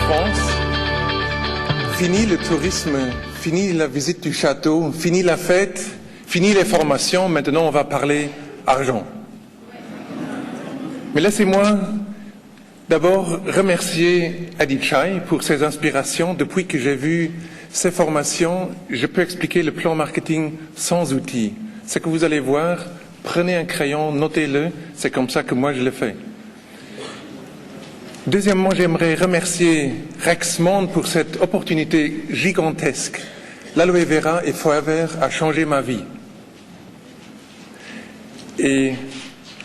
France. Fini le tourisme, fini la visite du château, fini la fête, fini les formations, maintenant on va parler argent. Mais laissez-moi d'abord remercier Adi Chai pour ses inspirations. Depuis que j'ai vu ces formations, je peux expliquer le plan marketing sans outils. Ce que vous allez voir, prenez un crayon, notez-le, c'est comme ça que moi je le fais. Deuxièmement, j'aimerais remercier Rexmonde pour cette opportunité gigantesque. L'aloe vera et Forever a changé ma vie. Et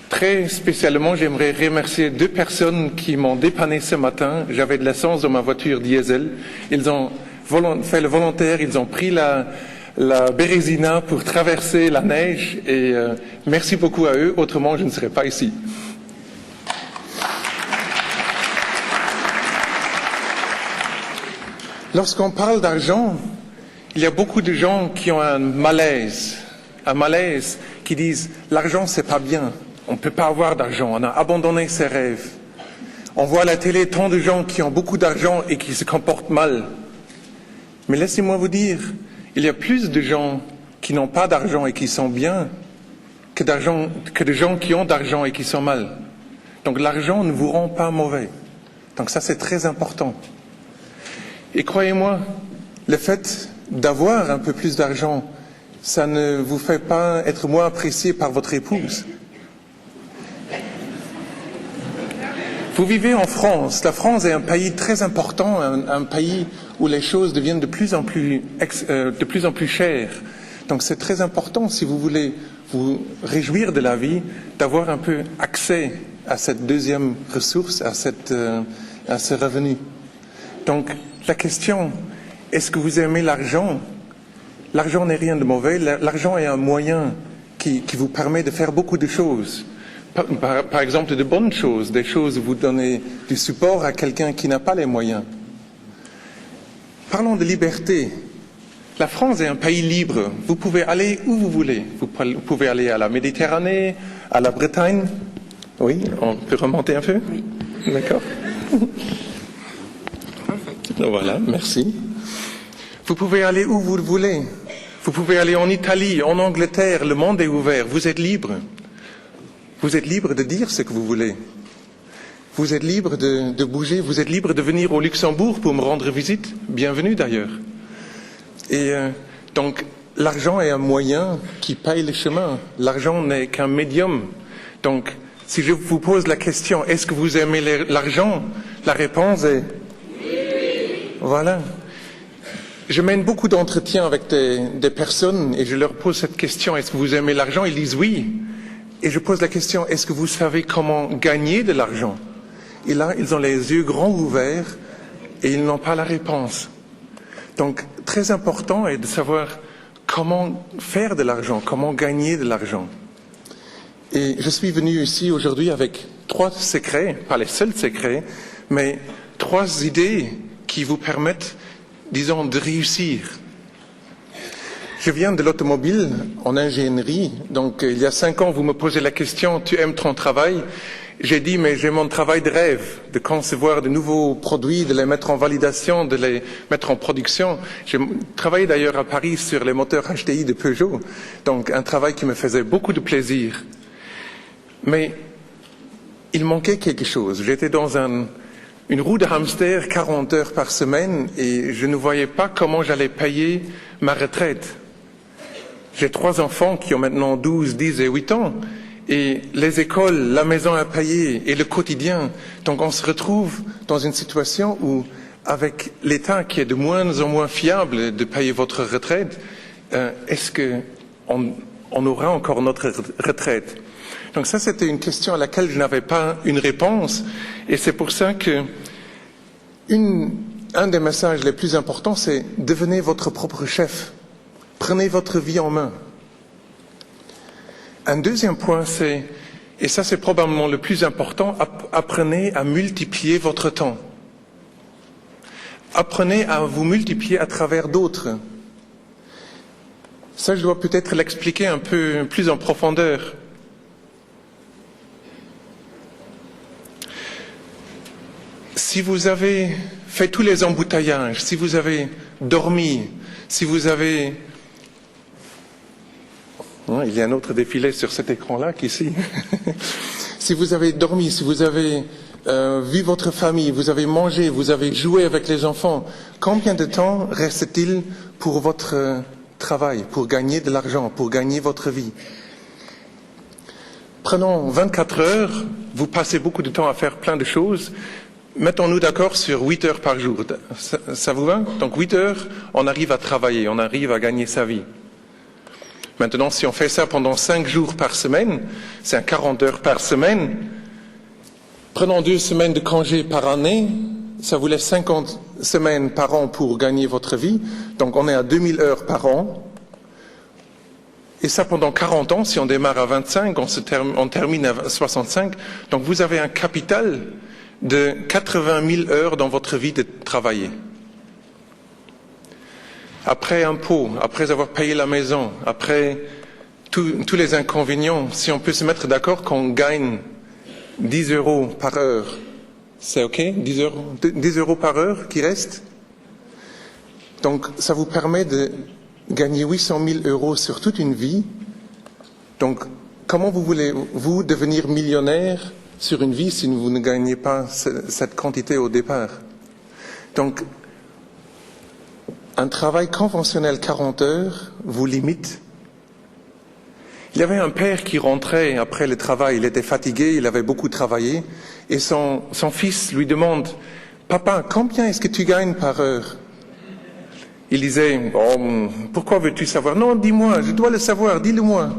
très spécialement, j'aimerais remercier 2 personnes qui m'ont dépanné ce matin. J'avais de l'essence dans ma voiture diesel. Ils ont fait le volontaire, ils ont pris la Bérésina pour traverser la neige et merci beaucoup à eux, autrement je ne serais pas ici. Lorsqu'on parle d'argent, il y a beaucoup de gens qui ont un malaise qui disent l'argent c'est pas bien, on ne peut pas avoir d'argent, on a abandonné ses rêves. On voit à la télé tant de gens qui ont beaucoup d'argent et qui se comportent mal. Mais laissez-moi vous dire, il y a plus de gens qui n'ont pas d'argent et qui sont bien que de gens qui ont d'argent et qui sont mal. Donc l'argent ne vous rend pas mauvais. Donc ça c'est très important. Et croyez-moi, le fait d'avoir un peu plus d'argent, ça ne vous fait pas être moins apprécié par votre épouse. Vous vivez en France. La France est un pays très important, un pays où les choses deviennent de plus en plus chères. Donc c'est très important, si vous voulez vous réjouir de la vie, d'avoir un peu accès à cette deuxième ressource, à ce revenu. Donc la question, est-ce que vous aimez l'argent? L'argent n'est rien de mauvais. L'argent est un moyen qui vous permet de faire beaucoup de choses. Par exemple, de bonnes choses, des choses où vous donnez du support à quelqu'un qui n'a pas les moyens. Parlons de liberté. La France est un pays libre. Vous pouvez aller où vous voulez. Vous pouvez aller à la Méditerranée, à la Bretagne. Oui, on peut remonter un peu? Oui. D'accord. Voilà, merci. Vous pouvez aller où vous voulez. Vous pouvez aller en Italie, en Angleterre, le monde est ouvert. Vous êtes libre. Vous êtes libre de dire ce que vous voulez. Vous êtes libre de bouger. Vous êtes libre de venir au Luxembourg pour me rendre visite. Bienvenue d'ailleurs. Et donc, l'argent est un moyen qui paye le chemin. L'argent n'est qu'un médium. Donc, si je vous pose la question, est-ce que vous aimez l'argent? La réponse est voilà. Je mène beaucoup d'entretiens avec des personnes et je leur pose cette question, est-ce que vous aimez l'argent? Ils disent oui. Et je pose la question, est-ce que vous savez comment gagner de l'argent? Et là, ils ont les yeux grands ouverts et ils n'ont pas la réponse. Donc, très important est de savoir comment faire de l'argent, comment gagner de l'argent. Et je suis venu ici aujourd'hui avec 3 secrets, pas les seuls secrets, mais 3 idées qui vous permettent, disons, de réussir. Je viens de l'automobile en ingénierie, donc il y a 5 ans, vous me posez la question, tu aimes ton travail? J'ai dit, mais j'ai mon travail de rêve, de concevoir de nouveaux produits, de les mettre en validation, de les mettre en production. J'ai travaillé d'ailleurs à Paris sur les moteurs HDI de Peugeot, donc un travail qui me faisait beaucoup de plaisir. Mais il manquait quelque chose. J'étais dans une roue de hamster 40 heures par semaine et je ne voyais pas comment j'allais payer ma retraite. J'ai 3 enfants qui ont maintenant 12, 10 et 8 ans et les écoles, la maison à payer et le quotidien. Donc on se retrouve dans une situation où avec l'État qui est de moins en moins fiable de payer votre retraite, est-ce qu'on aura encore notre retraite? Donc ça, c'était une question à laquelle je n'avais pas une réponse. Et c'est pour ça que un des messages les plus importants, c'est devenez votre propre chef. Prenez votre vie en main. Un deuxième point, c'est, et ça c'est probablement le plus important, apprenez à multiplier votre temps. Apprenez à vous multiplier à travers d'autres. Ça, je dois peut-être l'expliquer un peu plus en profondeur. si vous avez fait tous les embouteillages, si vous avez dormi, si vous avez... Il y a un autre défilé sur cet écran-là qu'ici. Si vous avez dormi, si vous avez vu votre famille, vous avez mangé, vous avez joué avec les enfants, combien de temps reste-t-il pour votre travail, pour gagner de l'argent, pour gagner votre vie? Prenons 24 heures, vous passez beaucoup de temps à faire plein de choses. Mettons-nous d'accord sur 8 heures par jour. Ça vous va? Donc 8 heures, on arrive à travailler, on arrive à gagner sa vie. Maintenant, si on fait ça pendant 5 jours par semaine, c'est un 40 heures par semaine. Prenons 2 semaines de congé par année, ça vous laisse 50 semaines par an pour gagner votre vie. Donc on est à 2000 heures par an. Et ça pendant 40 ans, si on démarre à 25, on termine à 65. Donc vous avez un capital de 80 000 heures dans votre vie de travailler. Après impôts, après avoir payé la maison, après tous les inconvénients, si on peut se mettre d'accord qu'on gagne 10 euros par heure, c'est OK? 10 euros par heure qui reste? Donc ça vous permet de gagner 800 000 euros sur toute une vie. Donc comment vous voulez-vous devenir millionnaire sur une vie si vous ne gagnez pas cette quantité au départ? Donc un travail conventionnel 40 heures vous limite. Il y avait un père qui rentrait après le travail, il était fatigué, il avait beaucoup travaillé, et son fils lui demande « Papa, combien est-ce que tu gagnes par heure ?» Il disait « Oh, pourquoi veux-tu savoir ?»« Non, dis-moi, je dois le savoir, dis-le-moi. »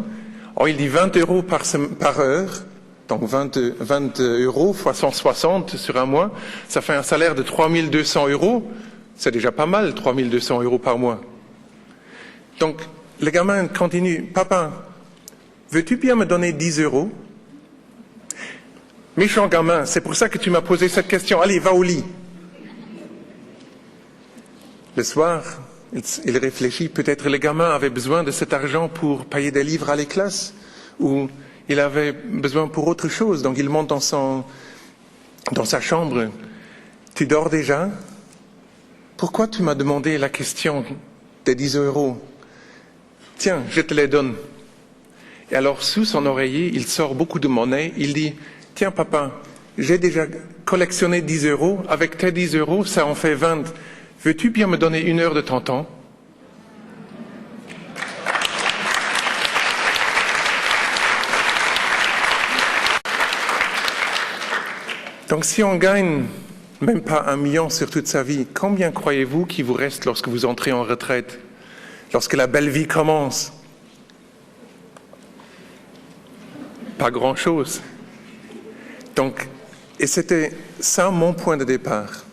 Oh, il dit 20 euros par heure, donc 20 euros fois 160 sur un mois, ça fait un salaire de 3200 euros. C'est déjà pas mal, 3200 euros par mois. Donc, le gamin continue. « Papa, veux-tu bien me donner 10 euros ?» Méchant gamin, c'est pour ça que tu m'as posé cette question. Allez, va au lit. Le soir, il réfléchit. Peut-être le gamin avait besoin de cet argent pour payer des livres à les classes, ou il avait besoin pour autre chose. Donc, il monte dans sa chambre. « Tu dors déjà ? Pourquoi tu m'as demandé la question des 10 euros ? Tiens, je te les donne. » Et alors, sous son oreiller, il sort beaucoup de monnaie. Il dit, « Tiens, papa, j'ai déjà collectionné 10 euros. Avec tes 10 euros, ça en fait 20. Veux-tu bien me donner 1 heure de ton temps ?» Donc, si on gagne même pas 1 million sur toute sa vie, combien croyez-vous qu'il vous reste lorsque vous entrez en retraite, lorsque la belle vie commence? Pas grand-chose. Donc, et c'était ça mon point de départ.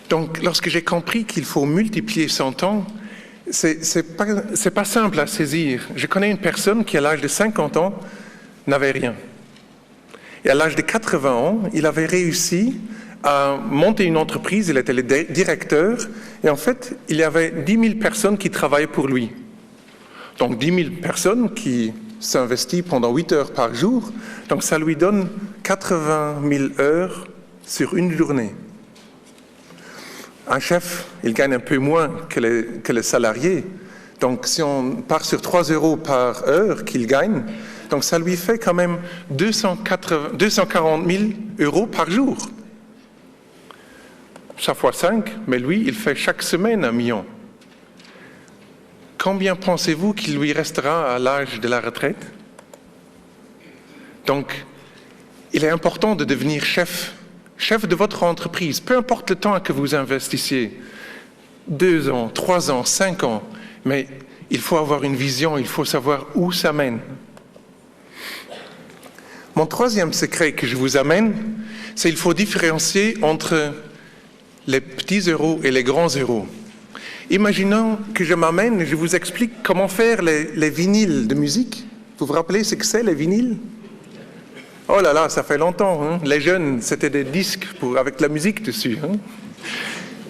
Donc, lorsque j'ai compris qu'il faut multiplier son temps, c'est pas simple à saisir. Je connais une personne qui, à l'âge de 50 ans, n'avait rien. Et à l'âge de 80 ans, il avait réussi à monter une entreprise, il était le directeur, et en fait, il y avait 10 000 personnes qui travaillaient pour lui. Donc 10 000 personnes qui s'investissent pendant 8 heures par jour, donc ça lui donne 80 000 heures sur une journée. Un chef, il gagne un peu moins que le salarié, donc si on part sur 3 euros par heure qu'il gagne, donc ça lui fait quand même 240 000 euros par jour. Ça fois 5, mais lui, il fait chaque semaine 1 million. Combien pensez-vous qu'il lui restera à l'âge de la retraite? Donc, il est important de devenir chef de votre entreprise, peu importe le temps que vous investissiez, 2 ans, 3 ans, 5 ans, mais il faut avoir une vision, il faut savoir où ça mène. Mon troisième secret que je vous amène, c'est qu'il faut différencier entre les petits euros et les grands euros. Imaginons que je m'amène et je vous explique comment faire les vinyles de musique. Vous vous rappelez ce que c'est, les vinyles? Oh là là, ça fait longtemps. Hein? Les jeunes, c'était des disques avec la musique dessus. Hein?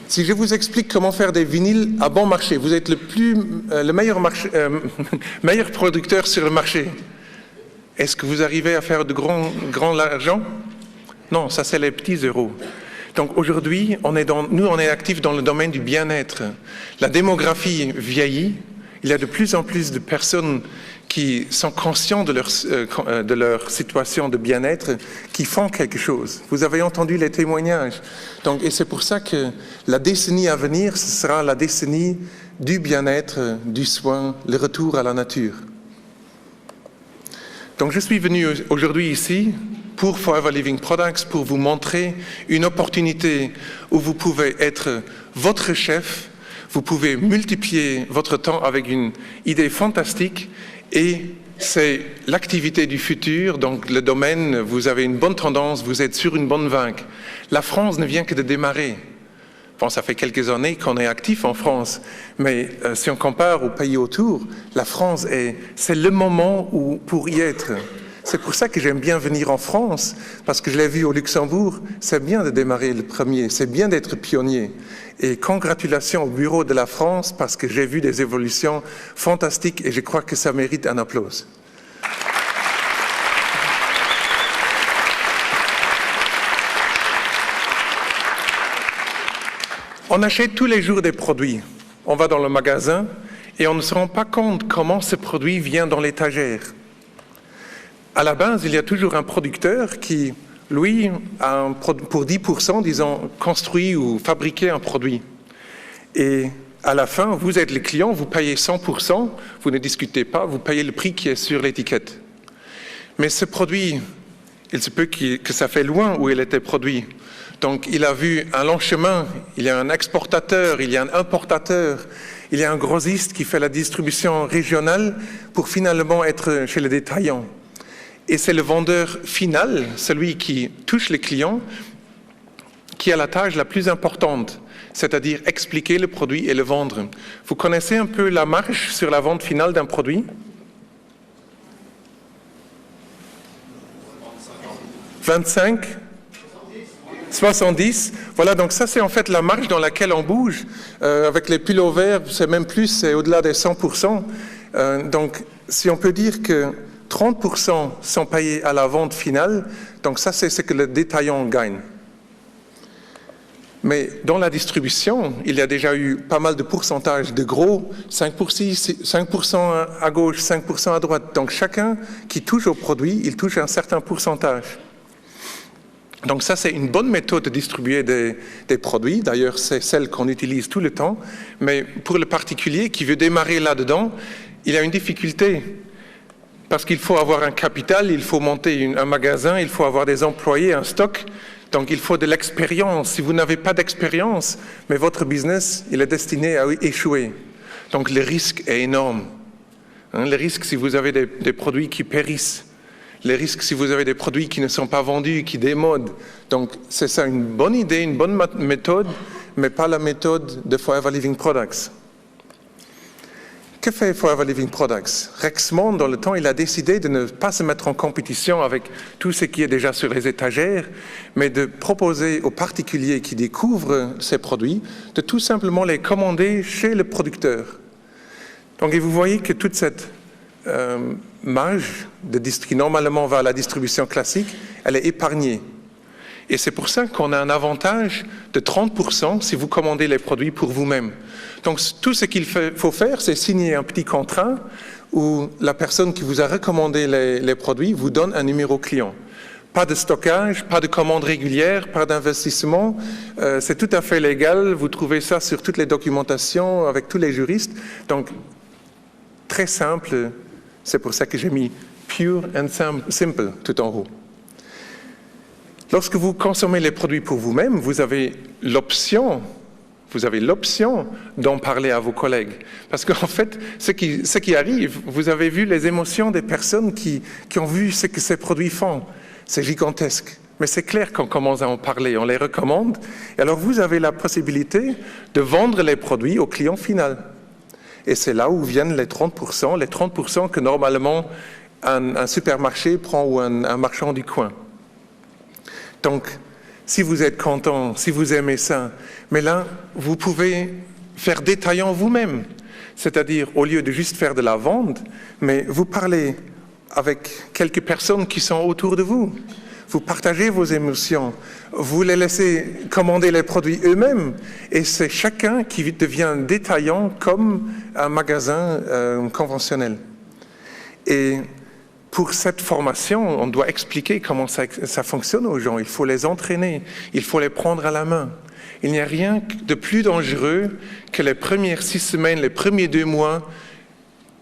Si je vous explique comment faire des vinyles à bon marché, vous êtes le meilleur producteur sur le marché. Est-ce que vous arrivez à faire de grand argent? Non, ça c'est les petits euros. Donc aujourd'hui, nous on est actifs dans le domaine du bien-être. La démographie vieillit, il y a de plus en plus de personnes qui sont conscients de leur situation de bien-être, qui font quelque chose. Vous avez entendu les témoignages. Et c'est pour ça que la décennie à venir, ce sera la décennie du bien-être, du soin, le retour à la nature. Donc je suis venu aujourd'hui ici pour Forever Living Products, pour vous montrer une opportunité où vous pouvez être votre chef, vous pouvez multiplier votre temps avec une idée fantastique et c'est l'activité du futur, donc le domaine, vous avez une bonne tendance, vous êtes sur une bonne vague. La France ne vient que de démarrer. Bon, ça fait quelques années qu'on est actif en France, mais si on compare aux pays autour, la France, c'est le moment pour y être. C'est pour ça que j'aime bien venir en France, parce que je l'ai vu au Luxembourg, c'est bien de démarrer le premier, c'est bien d'être pionnier. Et congratulations au bureau de la France, parce que j'ai vu des évolutions fantastiques et je crois que ça mérite un applause. On achète tous les jours des produits. On va dans le magasin et on ne se rend pas compte comment ce produit vient dans l'étagère. À la base, il y a toujours un producteur qui, lui, pour 10%, disons, construit ou fabriqué un produit. Et à la fin, vous êtes le client, vous payez 100%, vous ne discutez pas, vous payez le prix qui est sur l'étiquette. Mais ce produit, il se peut que ça fait loin où il était produit. Donc, il a vu un long chemin, il y a un exportateur, il y a un importateur, il y a un grossiste qui fait la distribution régionale pour finalement être chez le détaillant. Et c'est le vendeur final, celui qui touche les clients, qui a la tâche la plus importante, c'est-à-dire expliquer le produit et le vendre. Vous connaissez un peu la marge sur la vente finale d'un produit ? 25 ? 70, voilà, donc ça c'est en fait la marge dans laquelle on bouge. Avec les pullovers, c'est même plus, c'est au-delà des 100%. Donc si on peut dire que 30% sont payés à la vente finale, donc ça c'est ce que le détaillant gagne. Mais dans la distribution, il y a déjà eu pas mal de pourcentages de gros, 5% à gauche, 5% à droite. Donc chacun qui touche au produit, il touche un certain pourcentage. Donc ça, c'est une bonne méthode de distribuer des produits. D'ailleurs, c'est celle qu'on utilise tout le temps. Mais pour le particulier qui veut démarrer là-dedans, il a une difficulté. Parce qu'il faut avoir un capital, il faut monter un magasin, il faut avoir des employés, un stock. Donc il faut de l'expérience. Si vous n'avez pas d'expérience, mais votre business, il est destiné à échouer. Donc le risque est énorme. Le risque si vous avez des produits qui périssent. Les risques si vous avez des produits qui ne sont pas vendus, qui démodent. Donc c'est ça une bonne idée, une bonne méthode, mais pas la méthode de Forever Living Products. Que fait Forever Living Products? Rexmond, dans le temps, il a décidé de ne pas se mettre en compétition avec tout ce qui est déjà sur les étagères, mais de proposer aux particuliers qui découvrent ces produits de tout simplement les commander chez le producteur. Donc et vous voyez que toute cette marge qui normalement va à la distribution classique, elle est épargnée. Et c'est pour ça qu'on a un avantage de 30% si vous commandez les produits pour vous-même. Donc tout ce qu'il faut faire, c'est signer un petit contrat où la personne qui vous a recommandé les produits vous donne un numéro client. Pas de stockage, pas de commande régulière, pas d'investissement. C'est tout à fait légal. Vous trouvez ça sur toutes les documentations avec tous les juristes. Donc très simple. C'est pour ça que j'ai mis pure and simple tout en haut. Lorsque vous consommez les produits pour vous-même, vous avez l'option d'en parler à vos collègues. Parce qu'en fait, ce qui arrive, vous avez vu les émotions des personnes qui ont vu ce que ces produits font. C'est gigantesque. Mais c'est clair qu'on commence à en parler, on les recommande. Et alors vous avez la possibilité de vendre les produits au client final. Et c'est là où viennent les 30% que normalement un supermarché prend ou un marchand du coin. Donc, si vous êtes content, si vous aimez ça, mais là, vous pouvez faire détaillant vous-même. C'est-à-dire, au lieu de juste faire de la vente, mais vous parlez avec quelques personnes qui sont autour de vous. vous partagez vos émotions, vous les laissez commander les produits eux-mêmes, et c'est chacun qui devient détaillant comme un magasin conventionnel. Et pour cette formation, on doit expliquer comment ça fonctionne aux gens. Il faut les entraîner, il faut les prendre à la main. Il n'y a rien de plus dangereux que les premières 6 semaines, les premiers 2 mois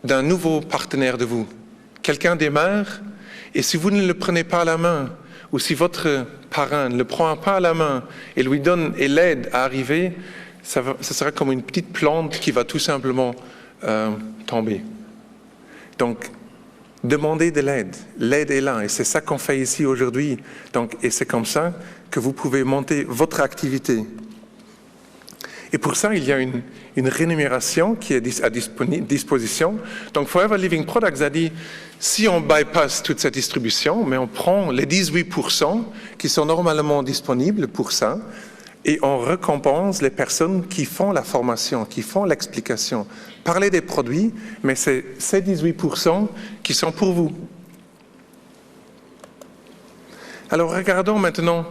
d'un nouveau partenaire de vous. Quelqu'un démarre, et si vous ne le prenez pas à la main, ou si votre parrain ne le prend pas à la main et lui donne et l'aide à arriver, ça sera comme une petite plante qui va tout simplement tomber. Donc, demandez de l'aide. L'aide est là, et c'est ça qu'on fait ici aujourd'hui. Et c'est comme ça que vous pouvez monter votre activité. Et pour ça, il y a une rémunération qui est à disposition. Donc, Forever Living Products a dit, si on bypass toute cette distribution, mais on prend les 18% qui sont normalement disponibles pour ça, et on récompense les personnes qui font la formation, qui font l'explication. Parlez des produits, mais c'est ces 18% qui sont pour vous. Alors, regardons maintenant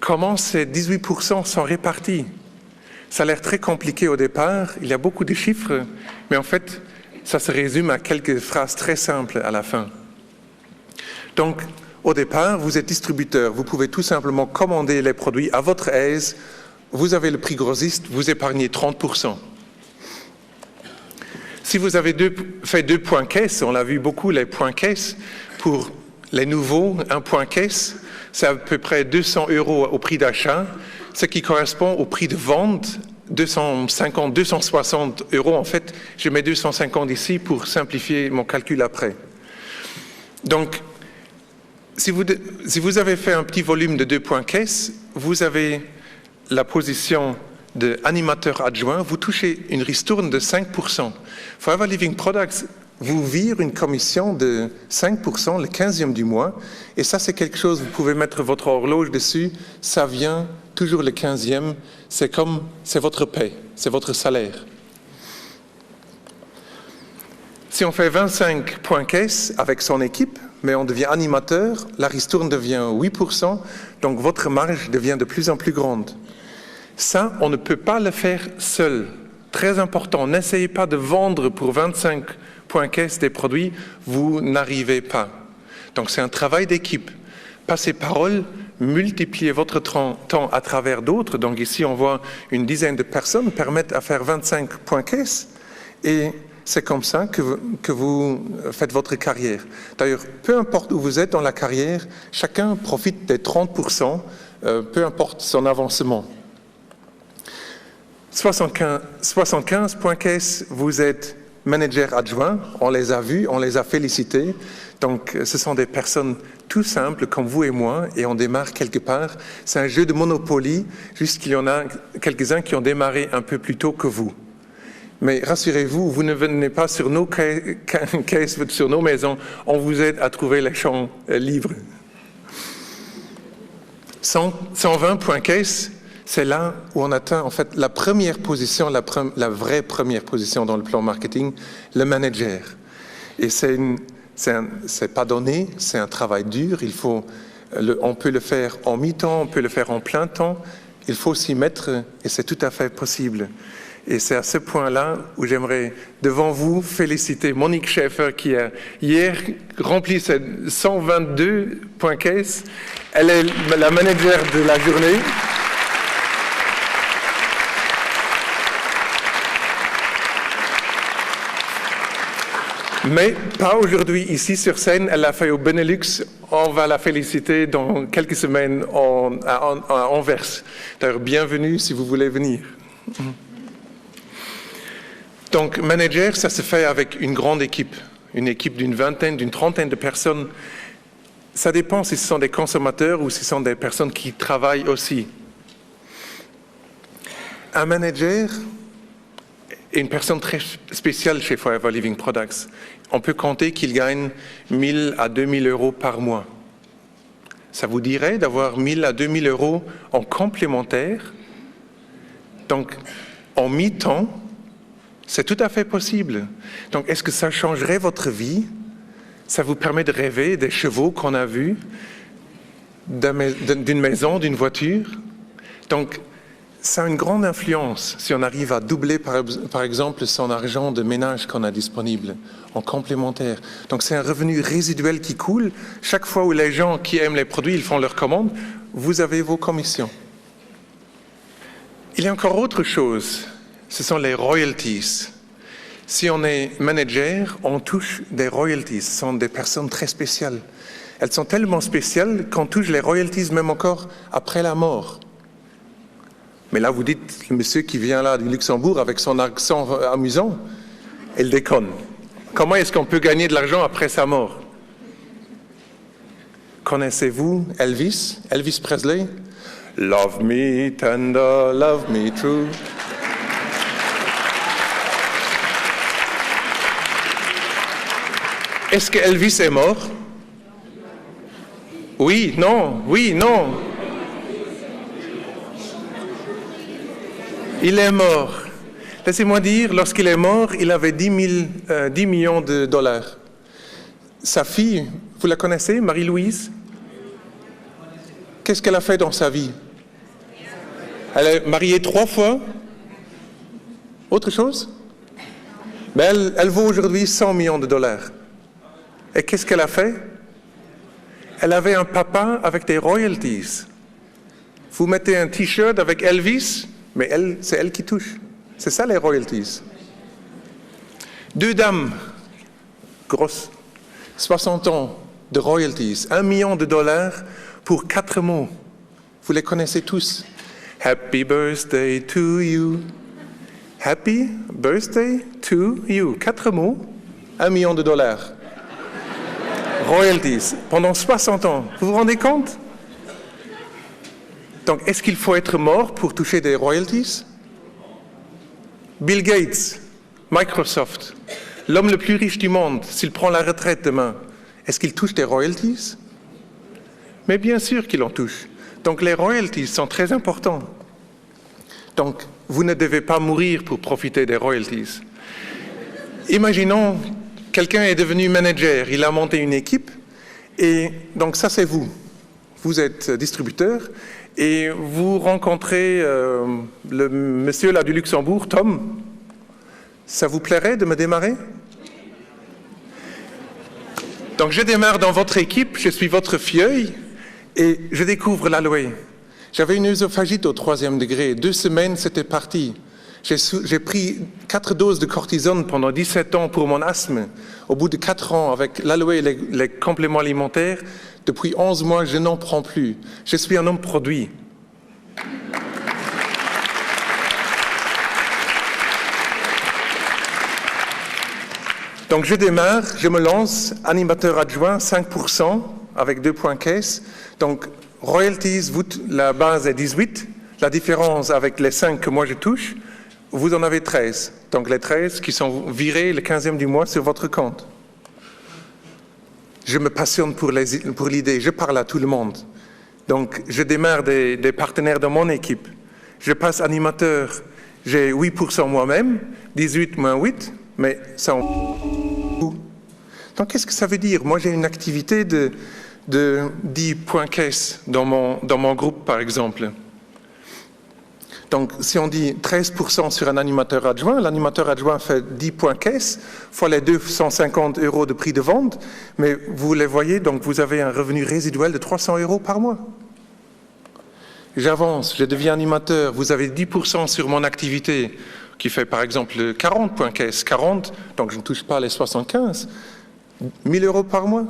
comment ces 18% sont répartis. Ça a l'air très compliqué au départ, il y a beaucoup de chiffres, mais en fait, ça se résume à quelques phrases très simples à la fin. Donc, au départ, vous êtes distributeur, vous pouvez tout simplement commander les produits à votre aise, vous avez le prix grossiste, vous épargnez 30%. Si vous avez fait 2 points caisse, on l'a vu beaucoup, les points caisse, pour les nouveaux, 1 point caisse, c'est à peu près 200 € au prix d'achat, ce qui correspond au prix de vente, 250, 260 €. En fait, je mets 250 ici pour simplifier mon calcul après. Donc, si vous avez fait un petit volume de 2 points caisse, vous avez la position d'animateur adjoint, vous touchez une ristourne de 5%. Forever Living Products vous vire une commission de 5% le 15e du mois, et ça c'est quelque chose, vous pouvez mettre votre horloge dessus, ça vient toujours le 15e, c'est votre paie, c'est votre salaire. Si on fait 25 points caisse avec son équipe, mais on devient animateur, la ristourne devient 8%, donc votre marge devient de plus en plus grande. Ça, on ne peut pas le faire seul. Très important, n'essayez pas de vendre pour 25 points caisse des produits, vous n'arrivez pas. Donc c'est un travail d'équipe. Passez parole, multipliez votre temps à travers d'autres. Donc ici, on voit une dizaine de personnes permettent à faire 25 points caisse, et c'est comme ça que vous faites votre carrière. D'ailleurs, peu importe où vous êtes dans la carrière, chacun profite des 30%, peu importe son avancement. 75 points caisse, vous êtes manager adjoint, on les a vus, on les a félicités. Donc, ce sont des personnes tout simples comme vous et moi, et on démarre quelque part. C'est un jeu de Monopoly, juste qu'il y en a quelques-uns qui ont démarré un peu plus tôt que vous. Mais rassurez-vous, vous ne venez pas sur nos caisses, sur nos maisons, on vous aide à trouver les champs libres. 120 points caisse, c'est là où on atteint en fait la première position, la vraie première position dans le plan marketing, le manager. Et c'est pas donné, c'est un travail dur, on peut le faire en mi-temps, on peut le faire en plein temps, il faut s'y mettre et c'est tout à fait possible. Et c'est à ce point-là où j'aimerais, devant vous, féliciter Monique Schaeffer qui a hier rempli ses 122 points caisse. Elle est la manager de la journée. Mais pas aujourd'hui, ici sur scène, elle l'a fait au Benelux. On va la féliciter dans quelques semaines à Anvers. D'ailleurs, bienvenue si vous voulez venir. Donc, manager, ça se fait avec une grande équipe. Une équipe d'une vingtaine, d'une trentaine de personnes. Ça dépend si ce sont des consommateurs ou si ce sont des personnes qui travaillent aussi. Un manager est une personne très spéciale chez Forever Living Products. On peut compter qu'il gagne 1 000 à 2 000 € par mois. Ça vous dirait d'avoir 1 000 à 2 000 € en complémentaire? Donc, en mi-temps, c'est tout à fait possible. Donc, est-ce que ça changerait votre vie? Ça vous permet de rêver des chevaux qu'on a vus? d'une maison, d'une voiture. Donc, ça a une grande influence si on arrive à doubler, par exemple, son argent de ménage qu'on a disponible en complémentaire. Donc, c'est un revenu résiduel qui coule. Chaque fois où les gens qui aiment les produits, ils font leurs commandes, vous avez vos commissions. Il y a encore autre chose, ce sont les royalties. Si on est manager, on touche des royalties. Ce sont des personnes très spéciales. Elles sont tellement spéciales qu'on touche les royalties même encore après la mort. Mais là, vous dites, le monsieur qui vient là du Luxembourg avec son accent amusant, il déconne. Comment est-ce qu'on peut gagner de l'argent après sa mort? Connaissez-vous Elvis? Elvis Presley? Love me tender, love me true. Est-ce que Elvis est mort? Oui, non, oui, non. Il est mort. Laissez-moi dire, lorsqu'il est mort, il avait 10 millions de dollars. Sa fille, vous la connaissez, Marie-Louise? Qu'est-ce qu'elle a fait dans sa vie? Elle est mariée 3 fois. Autre chose? Ben, elle vaut aujourd'hui 100 millions de dollars. Et qu'est-ce qu'elle a fait? Elle avait un papa avec des royalties. Vous mettez un t-shirt avec Elvis, mais c'est elle qui touche. C'est ça les royalties. 2 dames, grosses, 60 ans de royalties, 1 million de dollars pour 4 mots. Vous les connaissez tous. Happy birthday to you. Happy birthday to you. 4 mots, 1 million de dollars. Royalties, pendant 60 ans. Vous vous rendez compte? Donc, est-ce qu'il faut être mort pour toucher des royalties? Bill Gates, Microsoft, l'homme le plus riche du monde, s'il prend la retraite demain, est-ce qu'il touche des royalties? Mais bien sûr qu'il en touche. Donc, les royalties sont très importants. Donc, vous ne devez pas mourir pour profiter des royalties. Imaginons, quelqu'un est devenu manager, il a monté une équipe, et donc ça c'est vous. Vous êtes distributeur, et vous rencontrez le monsieur là du Luxembourg, Tom. Ça vous plairait de me démarrer? Donc je démarre dans votre équipe, je suis votre filleul, et je découvre l'aloe. J'avais une œsophagite au 3e degré, 2 semaines c'était parti. J'ai pris 4 doses de cortisone pendant 17 ans pour mon asthme. Au bout de 4 ans, avec l'aloe et les compléments alimentaires, depuis 11 mois, je n'en prends plus. Je suis un homme produit. Donc je démarre, je me lance, animateur adjoint, 5%, avec 2 points caisse. Donc royalties, la base est 18. La différence avec les 5 que moi je touche, vous en avez 13. Donc les 13 qui sont virés le 15e du mois sur votre compte. Je me passionne pour l'idée, je parle à tout le monde. Donc je démarre des partenaires dans mon équipe. Je passe animateur, j'ai 8% moi-même, 18 moins 8, mais ça en... Donc qu'est-ce que ça veut dire? Moi j'ai une activité de 10 points caisse dans mon groupe par exemple. Donc, si on dit 13% sur un animateur adjoint, l'animateur adjoint fait 10 points caisse, fois les 250 € de prix de vente, mais vous les voyez, donc vous avez un revenu résiduel de 300 € par mois. J'avance, je deviens animateur, vous avez 10% sur mon activité, qui fait par exemple 40 points caisse, 40, donc je ne touche pas les 75, 1000 € par mois.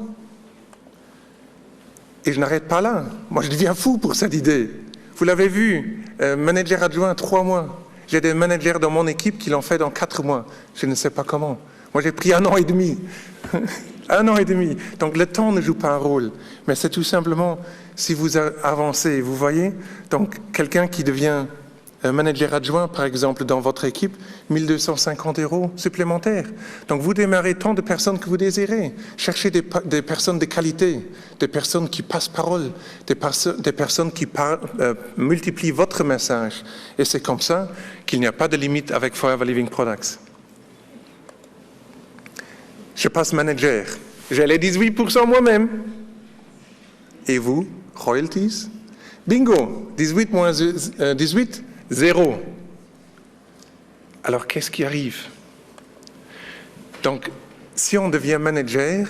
Et je n'arrête pas là, moi je deviens fou pour cette idée. Vous l'avez vu, manager adjoint 3 mois. J'ai des managers dans mon équipe qui l'ont fait dans 4 mois. Je ne sais pas comment. Moi, j'ai pris 1 an et demi. 1 an et demi. Donc, le temps ne joue pas un rôle. Mais c'est tout simplement, si vous avancez, vous voyez, donc quelqu'un qui devient manager adjoint, par exemple, dans votre équipe, 1250 € supplémentaires. Donc, vous démarrez tant de personnes que vous désirez. Cherchez des personnes de qualité, des personnes qui passent parole, des personnes qui multiplient votre message. Et c'est comme ça qu'il n'y a pas de limite avec Forever Living Products. Je passe manager. J'ai les 18% moi-même. Et vous, royalties. Bingo, 18 moins 18, 0. Alors qu'est-ce qui arrive? Donc, si on devient manager,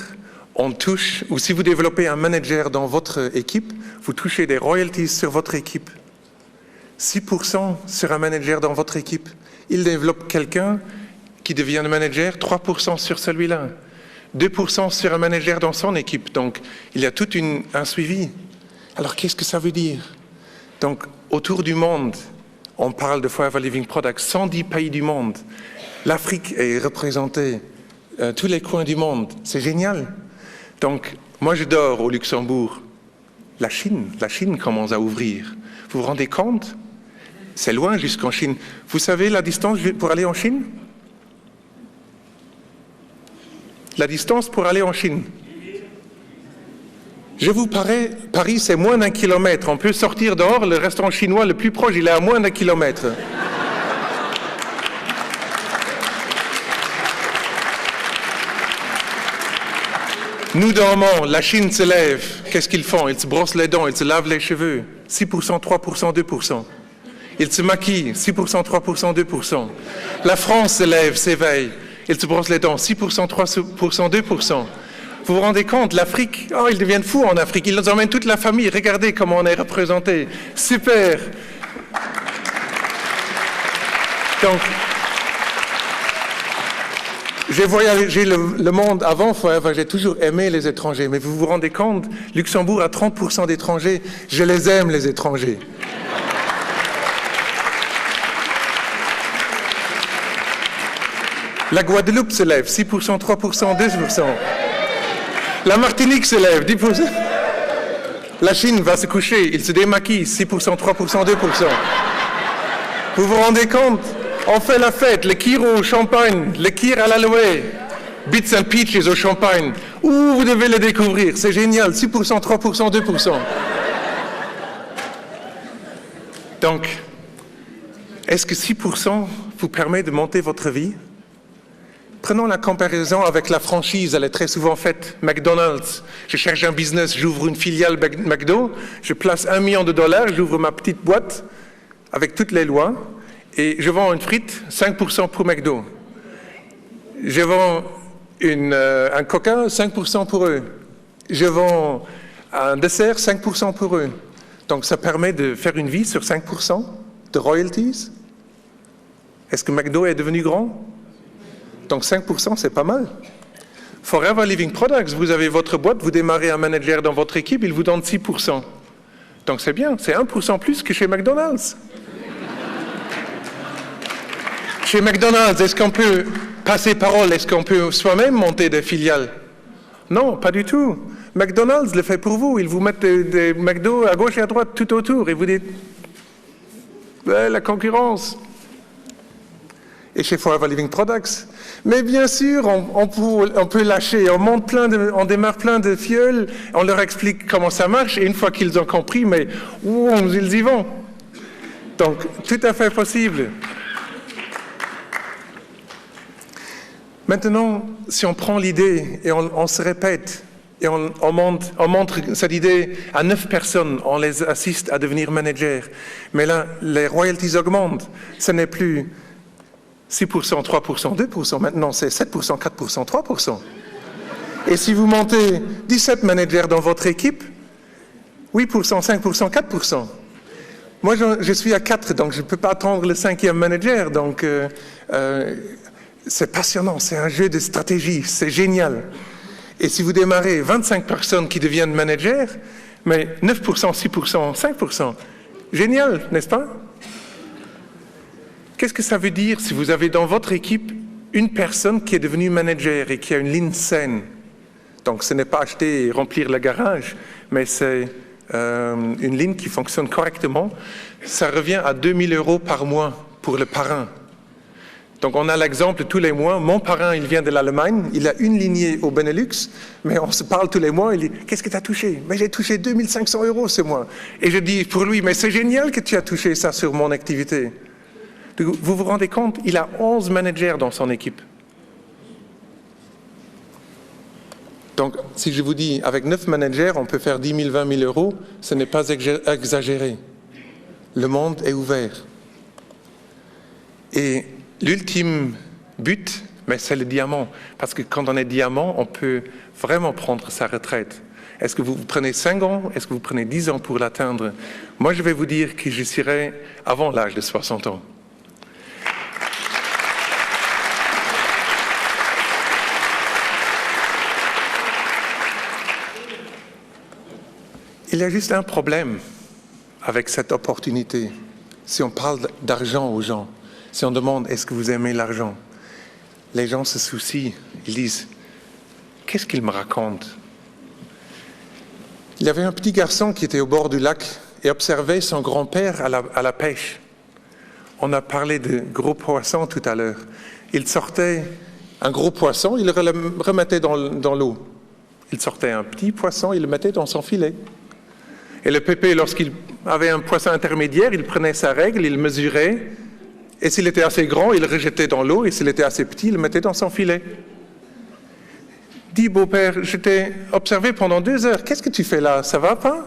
on touche, ou si vous développez un manager dans votre équipe, vous touchez des royalties sur votre équipe. 6% sur un manager dans votre équipe. Il développe quelqu'un qui devient manager, 3% sur celui-là. 2% sur un manager dans son équipe. Donc, il y a tout un suivi. Alors, qu'est-ce que ça veut dire? Donc, autour du monde, on parle de Forever Living Products, 110 pays du monde. L'Afrique est représentée, tous les coins du monde. C'est génial. Donc, moi, je dors au Luxembourg. La Chine commence à ouvrir. Vous vous rendez compte? C'est loin jusqu'en Chine. Vous savez la distance pour aller en Chine? La distance pour aller en Chine. Je vous parie, c'est moins d'1 kilomètre. On peut sortir dehors, le restaurant chinois le plus proche, il est à moins d'1 kilomètre. Nous dormons, la Chine se lève. Qu'est-ce qu'ils font? Ils se brossent les dents, ils se lavent les cheveux. 6%, 3%, 2%. Ils se maquillent, 6%, 3%, 2%. La France se lève, s'éveille. Ils se brossent les dents, 6%, 3%, 2%. Vous vous rendez compte, l'Afrique, oh, ils deviennent fous en Afrique. Ils nous emmènent toute la famille. Regardez comment on est représenté. Super. Donc, j'ai voyagé le monde avant, j'ai toujours aimé les étrangers. Mais vous vous rendez compte, Luxembourg a 30% d'étrangers. Je les aime, les étrangers. La Guadeloupe se lève, 6%, 3%, 2%. La Martinique se lève, 10%. La Chine va se coucher, il se démaquille, 6%, 3%, 2%. Vous vous rendez compte? On fait la fête, le kir au champagne, le kir à l'aloe, bits and peaches au champagne. Vous devez le découvrir, c'est génial, 6%, 3%, 2%. Donc, est-ce que 6% vous permet de monter votre vie? Prenons la comparaison avec la franchise, elle est très souvent faite. McDonald's, je cherche un business, j'ouvre une filiale McDo, je place $1 million, j'ouvre ma petite boîte avec toutes les lois et je vends une frite, 5% pour McDo. Je vends un coca, 5% pour eux. Je vends un dessert, 5% pour eux. Donc ça permet de faire une vie sur 5% de royalties. Est-ce que McDo est devenu grand? Donc 5%, c'est pas mal. Forever Living Products, vous avez votre boîte, vous démarrez un manager dans votre équipe, il vous donne 6%. Donc c'est bien, c'est 1% plus que chez McDonald's. Chez McDonald's, est-ce qu'on peut passer parole? Est-ce qu'on peut soi-même monter des filiales? Non, pas du tout. McDonald's le fait pour vous. Ils vous mettent des McDo à gauche et à droite, tout autour, et vous dites ouais, la concurrence. Et chez Forever Living Products. Mais bien sûr, on peut lâcher, on démarre plein de fioles, on leur explique comment ça marche, et une fois qu'ils ont compris, mais ils y vont. Donc, tout à fait possible. Maintenant, si on prend l'idée et on se répète, et on montre cette idée à 9 personnes, on les assiste à devenir managers, mais là, les royalties augmentent, ce n'est plus 6%, 3%, 2%, maintenant c'est 7%, 4%, 3%. Et si vous montez 17 managers dans votre équipe, 8%, 5%, 4%. Moi, je suis à 4, donc je ne peux pas attendre le 5e manager. Donc, c'est passionnant, c'est un jeu de stratégie, c'est génial. Et si vous démarrez 25 personnes qui deviennent managers, mais 9%, 6%, 5%, génial, n'est-ce pas? Qu'est-ce que ça veut dire si vous avez dans votre équipe une personne qui est devenue manager et qui a une ligne saine? Donc ce n'est pas acheter et remplir le garage, mais c'est une ligne qui fonctionne correctement. Ça revient à 2 000 € par mois pour le parrain. Donc on a l'exemple tous les mois. Mon parrain, il vient de l'Allemagne, il a une lignée au Benelux, mais on se parle tous les mois, il dit « Qu'est-ce que tu as touché ?» « Mais j'ai touché 2 500 € ce mois. » Et je dis pour lui « Mais c'est génial que tu as touché ça sur mon activité. » Vous vous rendez compte, il a 11 managers dans son équipe. Donc, si je vous dis, avec 9 managers, on peut faire 10 000, 20 000 euros, ce n'est pas exagéré. Le monde est ouvert. Et l'ultime but, mais c'est le diamant. Parce que quand on est diamant, on peut vraiment prendre sa retraite. Est-ce que vous prenez 5 ans? Est-ce que vous prenez 10 ans pour l'atteindre? Moi, je vais vous dire que je serai avant l'âge de 60 ans. Il y a juste un problème avec cette opportunité. Si on parle d'argent aux gens, si on demande « est-ce que vous aimez l'argent ?» Les gens se soucient, ils disent « qu'est-ce qu'il me raconte ?» Il y avait un petit garçon qui était au bord du lac et observait son grand-père à la pêche. On a parlé de gros poissons tout à l'heure. Il sortait un gros poisson, il le remettait dans l'eau. Il sortait un petit poisson, il le mettait dans son filet. Et le pépé, lorsqu'il avait un poisson intermédiaire, il prenait sa règle, il mesurait, et s'il était assez grand, il le rejetait dans l'eau, et s'il était assez petit, il le mettait dans son filet. Dis, beau-père, je t'ai observé pendant 2 heures, qu'est-ce que tu fais là? Ça va pas?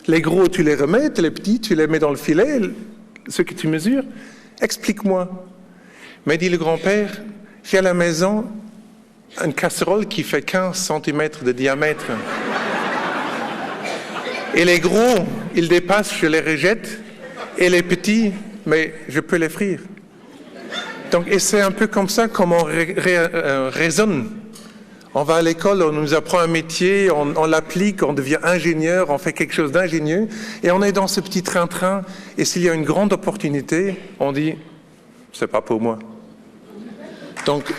Les gros, tu les remets, les petits, tu les mets dans le filet, ceux que tu mesures, explique-moi. Mais dit le grand-père, j'ai à la maison une casserole qui fait 15 cm de diamètre. Et les gros, ils dépassent, je les rejette, et les petits, mais je peux les frire. Donc, et c'est un peu comme ça comment on raisonne. On va à l'école, on nous apprend un métier, on l'applique, on devient ingénieur, on fait quelque chose d'ingénieux, et on est dans ce petit train-train, et s'il y a une grande opportunité, on dit, c'est pas pour moi. Donc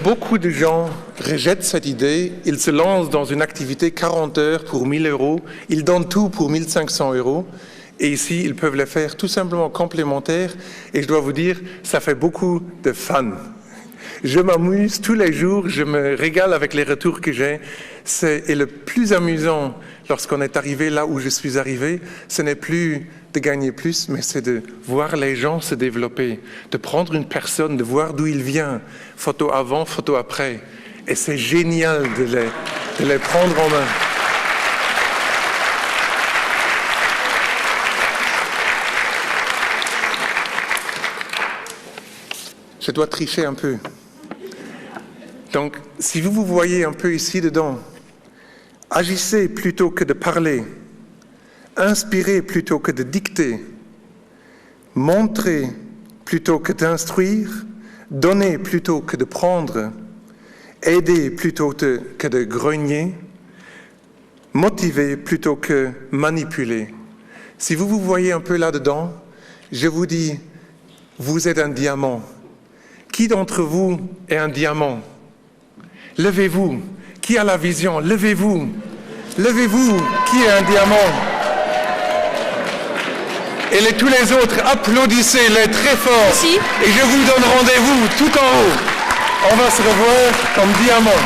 beaucoup de gens rejettent cette idée, ils se lancent dans une activité 40 heures pour 1 000 euros, ils donnent tout pour 1 500 euros, et ici ils peuvent les faire tout simplement complémentaires, et je dois vous dire, ça fait beaucoup de fun. Je m'amuse tous les jours, je me régale avec les retours que j'ai, et le plus amusant lorsqu'on est arrivé là où je suis arrivé, ce n'est plus de gagner plus, mais c'est de voir les gens se développer, de prendre une personne, de voir d'où il vient, photo avant, photo après. Et c'est génial de les prendre en main. Je dois tricher un peu. Donc, si vous vous voyez un peu ici dedans, agissez plutôt que de parler. Inspirez plutôt que de dicter, montrez plutôt que d'instruire, donnez plutôt que de prendre, aidez plutôt que de grogner, motivez plutôt que manipuler. Si vous vous voyez un peu là-dedans, je vous dis, vous êtes un diamant. Qui d'entre vous est un diamant? Levez-vous. Qui a la vision? Levez-vous. Levez-vous. Qui est un diamant? Et tous les autres, applaudissez-les très fort. Merci. Et je vous donne rendez-vous tout en haut. On va se revoir comme diamant.